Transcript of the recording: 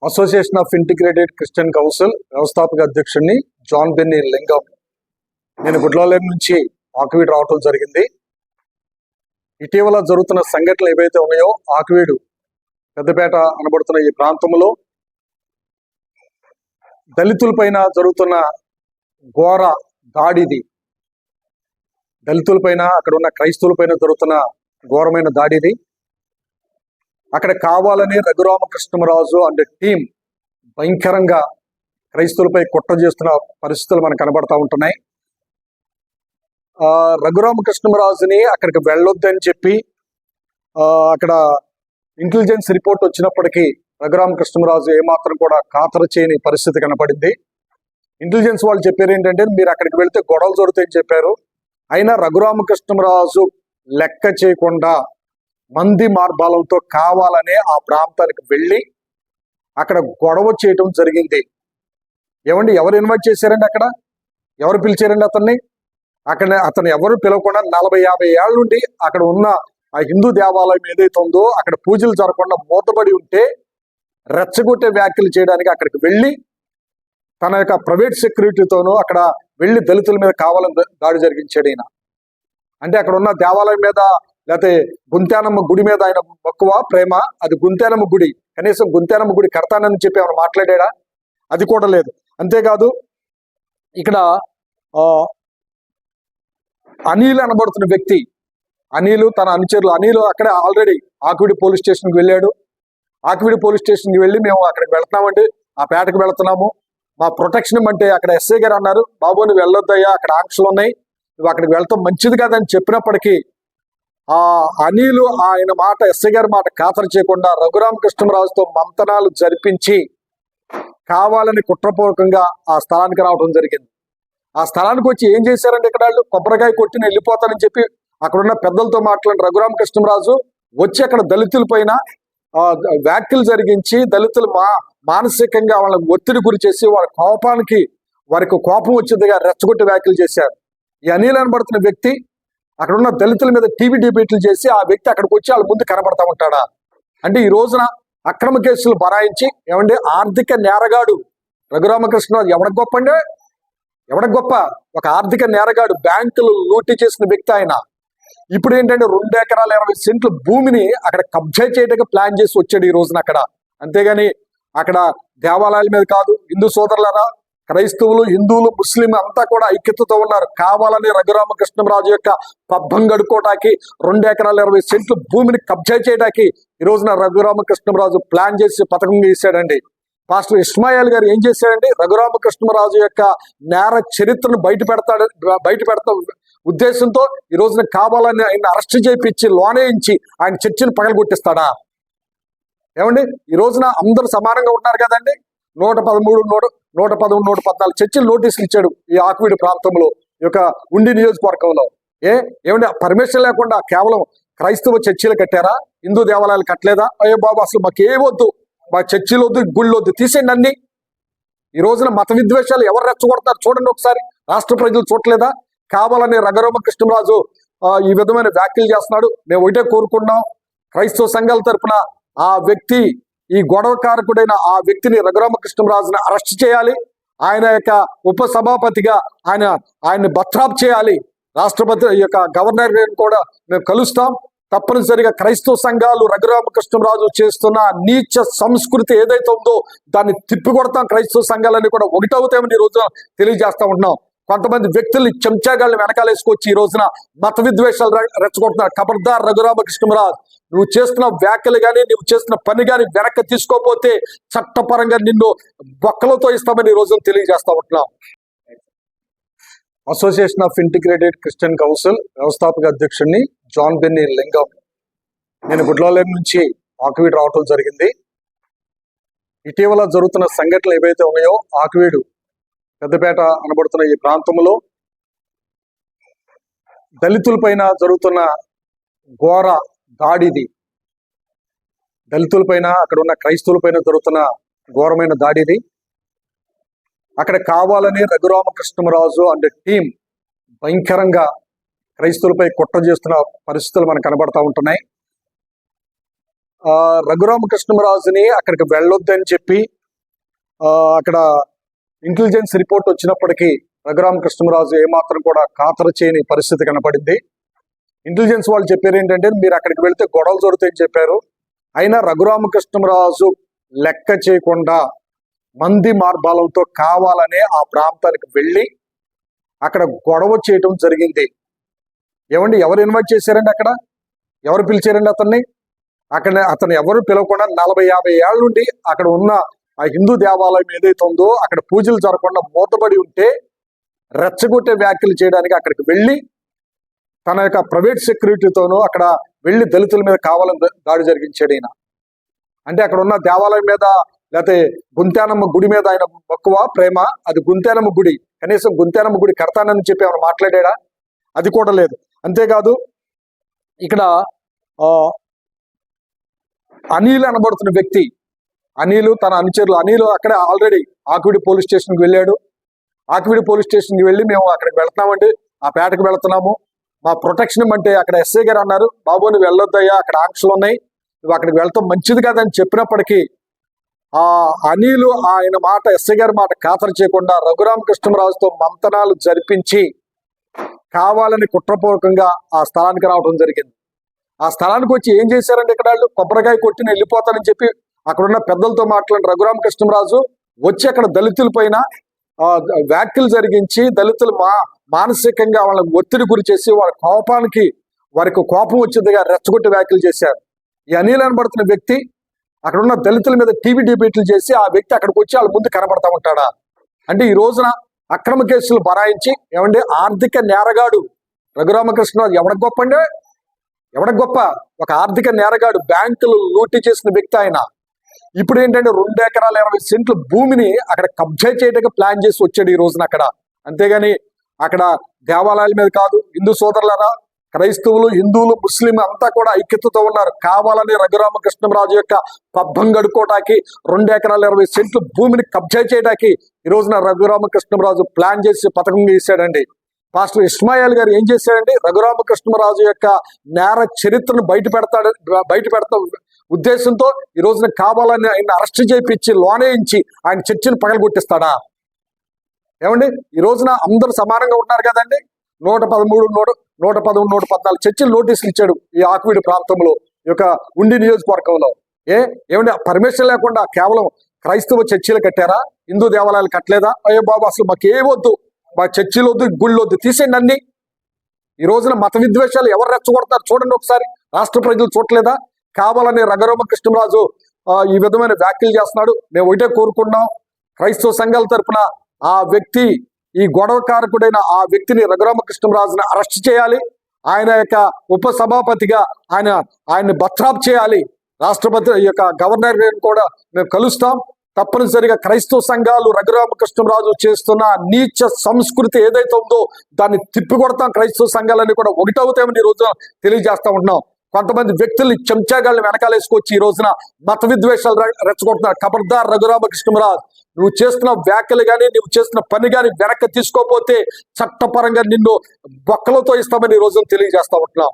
Association of integrated Christian council వ్యవస్థాపక అధ్యక్షుడిని John Benny లింగం. నేను గుడ్లవల్లేరు నుంచి ఆకువీడు రావటం జరిగింది. ఇటీవల జరుగుతున్న సంఘటనలు ఏవైతే ఉన్నాయో ఆకువీడు పెద్దపేట అనబడుతున్న ఈ ప్రాంతంలో దళితులపైన జరుగుతున్న ఘోర దాడిది, దళితులపైన అక్కడ ఉన్న క్రైస్తవులపైన జరుగుతున్న ఘోరమైన దాడిది. అక్కడ కావాలని రఘురామకృష్ణరాజు అండ్ టీం భయంకరంగా క్రైస్తవులపై కుట్ర చేస్తున్న పరిస్థితులు మనకు కనబడతా ఉంటున్నాయి. రఘురామకృష్ణరాజుని అక్కడికి వెళ్ళొద్దని చెప్పి అక్కడ ఇంటెలిజెన్స్ రిపోర్ట్ వచ్చినప్పటికీ రఘురామకృష్ణరాజు ఏమాత్రం కూడా ఖాతరు చేయని పరిస్థితి కనపడింది. ఇంటెలిజెన్స్ వాళ్ళు చెప్పారు ఏంటంటే మీరు అక్కడికి వెళ్తే గొడవలు జరుగుతాయని చెప్పారు. అయినా రఘురామకృష్ణరాజు లెక్క చేయకుండా మంది మార్బాలంతో కావాలనే ఆ ప్రాంతానికి వెళ్ళి అక్కడ గొడవ చేయటం జరిగింది. ఏమండి, ఎవరు ఇన్వైట్ చేశారండి? అక్కడ ఎవరు పిలిచారండి అతన్ని? అతను ఎవరు పిలవకుండా 40-50 ఏళ్ళ నుండి అక్కడ ఉన్న ఆ హిందూ దేవాలయం ఏదైతే ఉందో అక్కడ పూజలు జరగకుండా మూతబడి ఉంటే రెచ్చగొట్టే వ్యాఖ్యలు చేయడానికి అక్కడికి వెళ్ళి తన యొక్క ప్రైవేట్ సెక్యూరిటీతోనూ అక్కడ వెళ్ళి దళితుల మీద కావాలని దాడి జరిగించాడు ఈయన. అంటే అక్కడ ఉన్న దేవాలయం మీద లేకపోతే గుంతేనమ్మ గుడి మీద ఆయన మక్కువ ప్రేమ, అది గుంతేనమ్మ గుడి, కనీసం గుంతేనమ్మ గుడి కడతానని చెప్పి ఏమైనా మాట్లాడా? అది కూడా లేదు. అంతేకాదు ఇక్కడ అనిల్ అనబడుతున్న వ్యక్తి, అనిల్ తన అనుచరులు, అనిల్ అక్కడే ఆల్రెడీ ఆకువీడి పోలీస్ స్టేషన్కి వెళ్ళాడు. ఆకువీడి పోలీస్ స్టేషన్కి వెళ్ళి మేము అక్కడికి వెళ్తున్నామండి, ఆ పేటకు వెళ్తున్నాము, మా ప్రొటెక్షన్ అంటే అక్కడ ఎస్ఐ గారు అన్నారు, బాబు నువ్వు వెళ్ళొద్దయ్యా అక్కడ ఆంక్షలు ఉన్నాయి, నువ్వు అక్కడికి వెళ్తాం మంచిది కాదని చెప్పినప్పటికీ ఆ అనిల్ ఆయన మాట, ఎస్ఐ గారి మాట ఖాతరు చేయకుండా రఘురామకృష్ణరాజుతో మంతనాలు జరిపించి కావాలని కుట్రపూర్వకంగా ఆ స్థలానికి రావడం జరిగింది. ఆ స్థలానికి వచ్చి ఏం చేశారంటే ఇక్కడ వాళ్ళు కొబ్బరికాయ కొట్టి వెళ్ళిపోతానని చెప్పి అక్కడున్న పెద్దలతో మాట్లాడిన రఘురామకృష్ణరాజు వచ్చి అక్కడ దళితుల పైన వ్యాఖ్యలు జరిగించి దళితులు మానసికంగా వాళ్ళకి ఒత్తిడి గురి చేసి వాళ్ళ కోపానికి వారికి కోపం వచ్చేదిగా రెచ్చగొట్టి వ్యాఖ్యలు చేశారు. ఈ అనిల్ అనబడుతున్న వ్యక్తి అక్కడ ఉన్న దళితుల మీద టీవీ డిబేట్లు చేసి ఆ వ్యక్తి అక్కడికి వచ్చి వాళ్ళ ముందు కనబడతా ఉంటాడా? అంటే ఈ రోజున అక్రమ కేసులు బనాయించి ఏమంటే ఆర్థిక నేరగాడు రఘురామకృష్ణరాజు ఎవడ గొప్ప అండి? ఎవడ గొప్ప? ఒక ఆర్థిక నేరగాడు, బ్యాంకులు లూటీ చేసిన వ్యక్తి ఆయన. ఇప్పుడు ఏంటంటే 2 ఎకరాల 20 సెంట్ల భూమిని అక్కడ కబ్జా చేయడానికి ప్లాన్ చేసి వచ్చాడు ఈ రోజున అక్కడ. అంతేగాని అక్కడ దేవాలయాల మీద కాదు. హిందూ సోదరులారా, క్రైస్తవులు, హిందువులు, ముస్లిం అంతా కూడా ఐక్యతతో ఉన్నారు. కావాలని రఘురామకృష్ణరాజు యొక్క పబ్బం గడుకోవటానికి 2 ఎకరాల 20 సెంట్ల భూమిని కబ్జా చేయడానికి ఈ రోజున రఘురామకృష్ణరాజు ప్లాన్ చేసి పథకం చేశాడండి. పాస్టర్ ఇస్మాయిల్ గారు ఏం చేశాడండి? రఘురామకృష్ణరాజు యొక్క నేర చరిత్రను బయట ఉద్దేశంతో ఈ రోజున కావాలని ఆయన అరెస్ట్ చేయించి లోనేయించి ఆయన చర్చిని పగలగొట్టిస్తాడా? ఏమండి, ఈ రోజున అందరూ సమానంగా ఉన్నారు కదండి. 113, 111, 114 చర్చిలు నోటీసులు ఇచ్చాడు ఈ ఆకువీడు ప్రాంతంలో, ఈ యొక్క ఉండి నియోజకవర్గంలో. ఏమంటే పర్మిషన్ లేకుండా కేవలం క్రైస్తవ చర్చిలు కట్టారా? హిందూ దేవాలయాలు కట్టలేదా? అయ్యో బాబు అసలు మాకేమొద్దు, మా చర్చిలు వద్దు, గుళ్ళు వద్దు, తీసేయండి అన్ని. ఈ రోజున మత విద్వేషాలు ఎవరు రెచ్చగొడతారు చూడండి ఒకసారి. రాష్ట్ర ప్రజలు చూడలేదా? కావాలని రఘురామకృష్ణరాజు ఈ విధమైన వ్యాఖ్యలు చేస్తున్నాడు. మేము ఒకటే కోరుకున్నాం, క్రైస్తవ సంఘాల తరపున ఆ వ్యక్తి, ఈ గొడవకారకుడైన ఆ వ్యక్తిని రఘురామకృష్ణరాజుని అరెస్ట్ చేయాలి. ఆయన యొక్క ఉపసభాపతిగా ఆయన్ని బత్రాప్ చేయాలి. రాష్ట్రపతి యొక్క గవర్నర్ కూడా మేము కలుస్తాం. తప్పనిసరిగా క్రైస్తవ సంఘాలు రఘురామకృష్ణరాజు చేస్తున్న నీచ సంస్కృతి ఏదైతే ఉందో దాన్ని తిప్పికొడతాం. క్రైస్తవ సంఘాలన్నీ కూడా ఒకటవుతామని ఈ రోజున తెలియజేస్తా ఉంటున్నాం. కొంతమంది వ్యక్తుల్ని చెంచాగాళ్ళని వెనకాలేసుకొచ్చి ఈ రోజున మత విద్వేషాలు రెచ్చగొడుతున్నారు. ఖబర్దార్ రఘురామకృష్ణరాజు, నువ్వు చేస్తున్న వ్యాఖ్యలు కానీ నువ్వు చేస్తున్న పని కానీ వెనక్కి తీసుకోకపోతే చట్టపరంగా నిన్ను బొక్కలతో ఇస్తామని ఈ రోజున తెలియజేస్తా ఉంటున్నాం. Association of integrated Christian council వ్యవస్థాపక అధ్యక్షుడిని జాన్ బెన్నీ లింగం. నేను గుడ్లవల్లేరు నుంచి ఆకువీడు రావటం జరిగింది. ఇటీవల జరుగుతున్న సంఘటనలు ఏవైతే ఉన్నాయో ఆకువీడు పెద్దపేట అనబడుతున్న ఈ ప్రాంతంలో దళితులపైన జరుగుతున్న ఘోర దాడిది, దళితులపైన అక్కడ ఉన్న క్రైస్తవులపైన జరుగుతున్న ఘోరమైన దాడిది. అక్కడ కావాలని రఘురామకృష్ణరాజు అండ్ టీం భయంకరంగా క్రైస్తవులపై కుట్ర చేస్తున్న పరిస్థితులు మనకు కనబడతా ఉంటున్నాయి. రఘురామకృష్ణరాజుని అక్కడికి వెళ్ళొద్దని చెప్పి అక్కడ ఇంటెలిజెన్స్ రిపోర్ట్ వచ్చినప్పటికీ రఘురామకృష్ణరాజు ఏమాత్రం కూడా ఖాతరు చేయని పరిస్థితి కనపడింది. ఇంటెలిజెన్స్ వాళ్ళు చెప్పారు ఏంటంటే మీరు అక్కడికి వెళ్తే గొడవలు జరుగుతాయని చెప్పారు. అయినా రఘురామకృష్ణరాజు లెక్క చేయకుండా మంది మార్బాలతో కావాలనే ఆ ప్రాంతానికి వెళ్ళి అక్కడ గొడవ చేయటం జరిగింది. ఏమండి, ఎవరు ఇన్వైట్ చేశారండి? అక్కడ ఎవరు పిలిచారండి అతన్ని? అతను ఎవరు పిలవకుండా 40-50 ఏళ్ళ నుండి అక్కడ ఉన్న ఆ హిందూ దేవాలయం ఏదైతే ఉందో అక్కడ పూజలు జరగకుండా మూతబడి ఉంటే రెచ్చగొట్టే వ్యాఖ్యలు చేయడానికి అక్కడికి వెళ్ళి తన యొక్క ప్రైవేట్ సెక్యూరిటీతోనూ అక్కడ వెళ్ళి దళితుల మీద కావాలని దాడి జరిగించాడు ఈయన. అంటే అక్కడ ఉన్న దేవాలయం మీద లేకపోతే గుంతేనమ్మ గుడి మీద ఆయన మక్కువ ప్రేమ, అది గుంతేనమ్మ గుడి, కనీసం గుంతేనమ్మ గుడి కడతానని చెప్పి ఏమైనా మాట్లాడా? అది కూడా లేదు. అంతేకాదు ఇక్కడ అనిల్ అనబడుతున్న వ్యక్తి, అనిల్ తన అనుచరులు, అనిల్ అక్కడే ఆల్రెడీ ఆకివీడు పోలీస్ స్టేషన్కి వెళ్ళాడు. ఆకివీడు పోలీస్ స్టేషన్కి వెళ్ళి మేము అక్కడికి వెళ్తున్నామండి, ఆ పేటకు వెళ్తున్నాము, మా ప్రొటెక్షన్ అంటే అక్కడ ఎస్ఐ గారు అన్నారు, బాబు నువ్వు వెళ్ళొద్దయ్యా, అక్కడ ఆంక్షలు ఉన్నాయి, నువ్వు అక్కడికి వెళ్తాం మంచిది కాదని చెప్పినప్పటికీ ఆ అనిల్ ఆయన మాట, ఎస్ఐ గారి మాట ఖాతరు చేయకుండా రఘురామకృష్ణరాజుతో మంతనాలు జరిపించి కావాలని కుట్రపూర్వకంగా ఆ స్థలానికి రావడం జరిగింది. ఆ స్థలానికి వచ్చి ఏం చేశారంటే ఇక్కడ వాళ్ళు కొబ్బరికాయ కొట్టిన వెళ్ళిపోతానని చెప్పి అక్కడున్న పెద్దలతో మాట్లాడిన రఘురామకృష్ణరాజు వచ్చి అక్కడ దళితుల పైన వ్యాఖ్యలు జరిగించి దళితులు మానసికంగా వాళ్ళకి ఒత్తిడి గురి చేసి వారికి కోపం వచ్చేదిగా రెచ్చగొట్టి వ్యాఖ్యలు చేశారు. ఈ అనిల్ అనబడుతున్న వ్యక్తి అక్కడ ఉన్న దళితుల మీద టీవీ డిబేట్లు చేసి ఆ వ్యక్తి అక్కడికి వచ్చి వాళ్ళ ముందు కనబడతా ఉంటాడా? అంటే ఈ రోజున అక్రమ కేసులు బనాయించి ఏమంటే ఆర్థిక నేరగాడు రఘురామకృష్ణరాజు ఎవరికి గొప్ప అండి? ఎవరికి గొప్ప? ఒక ఆర్థిక నేరగాడు, బ్యాంకులు లూటీ చేసిన వ్యక్తి ఆయన. ఇప్పుడు ఏంటంటే 2 ఎకరాల 20 సెంట్ల భూమిని అక్కడ కబ్జా చేయడానికి ప్లాన్ చేసి వచ్చాడు ఈ రోజున అక్కడ. అంతేగాని అక్కడ దేవాలయాల మీద కాదు, హిందూ సోదరులారా, క్రైస్తవులు, హిందువులు, ముస్లిం అంతా కూడా ఐక్యతతో ఉన్నారు. కావాలని రఘురామకృష్ణరాజు యొక్క పబ్బం గడుకోవటానికి 2 ఎకరాల 20 సెంట్ల భూమిని కబ్జా చేయడానికి ఈ రోజున రఘురామకృష్ణరాజు ప్లాన్ చేసి పథకం చేశాడండి. పాస్టర్ ఇస్మాయిల్ గారు ఏం చేశాడండి? రఘురామకృష్ణరాజు యొక్క నేర చరిత్రను బయట ఉద్దేశంతో ఈ రోజున కావాలని ఆయన అరెస్ట్ చేయించి లోనేయించి ఆయన చర్చిని పగలగొట్టిస్తాడా? ఏమండి, ఈ రోజున అందరూ సమానంగా ఉన్నారు కదండి. 113, 111, 114 చర్చిలు నోటీసులు ఇచ్చాడు ఈ ఆకివీడు ప్రాంతంలో, ఈ యొక్క ఉండి నియోజకవర్గంలో. ఏమండి, పర్మిషన్ లేకుండా కేవలం క్రైస్తవ చర్చిలు కట్టారా? హిందూ దేవాలయాలు కట్టలేదా? అయ్యో బాబు అసలు మాకేమొద్దు, మా చర్చిలు వద్దు, గుళ్ళు వద్దు, తీసేయండి అన్ని. ఈ రోజున మత విద్వేషాలు ఎవరు రెచ్చగొడతారు చూడండి ఒకసారి. రాష్ట్ర ప్రజలు చూడలేదా? కావాలని రఘురామకృష్ణరాజు ఈ విధమైన వ్యాఖ్యలు చేస్తున్నాడు. మేము ఒకటే కోరుకున్నాం, క్రైస్తవ సంఘాల తరపున ఆ వ్యక్తి, ఈ గొడవకారకుడైన ఆ వ్యక్తిని రఘురామకృష్ణరాజుని అరెస్ట్ చేయాలి. ఆయన యొక్క ఉపసభాపతిగా ఆయన్ని బర్తరఫ్ చేయాలి. రాష్ట్రపతి యొక్క గవర్నర్ గారిని కూడా మేము కలుస్తాం. తప్పనిసరిగా క్రైస్తవ సంఘాలు రఘురామకృష్ణరాజు చేస్తున్న నీచ సంస్కృతి ఏదైతే ఉందో దాన్ని తిప్పికొడతాం. క్రైస్తవ సంఘాలన్నీ కూడా ఒకటవుతామని ఈ రోజున తెలియజేస్తా ఉంటున్నాం. కొంతమంది వ్యక్తుల్ని చెంచాగాళ్ళని వెనకాలేసుకొచ్చి ఈ రోజున మత విద్వేషాలు రెచ్చగొడుతున్నారు. ఖబర్దార్ రఘురామకృష్ణరాజు, నువ్వు చేస్తున్న వ్యాఖ్యలు కానీ నువ్వు చేస్తున్న పని కానీ వెనక్కి తీసుకోకపోతే చట్టపరంగా నిన్ను బొక్కలతో ఇస్తామని ఈ రోజున తెలియజేస్తా ఉంటున్నాం.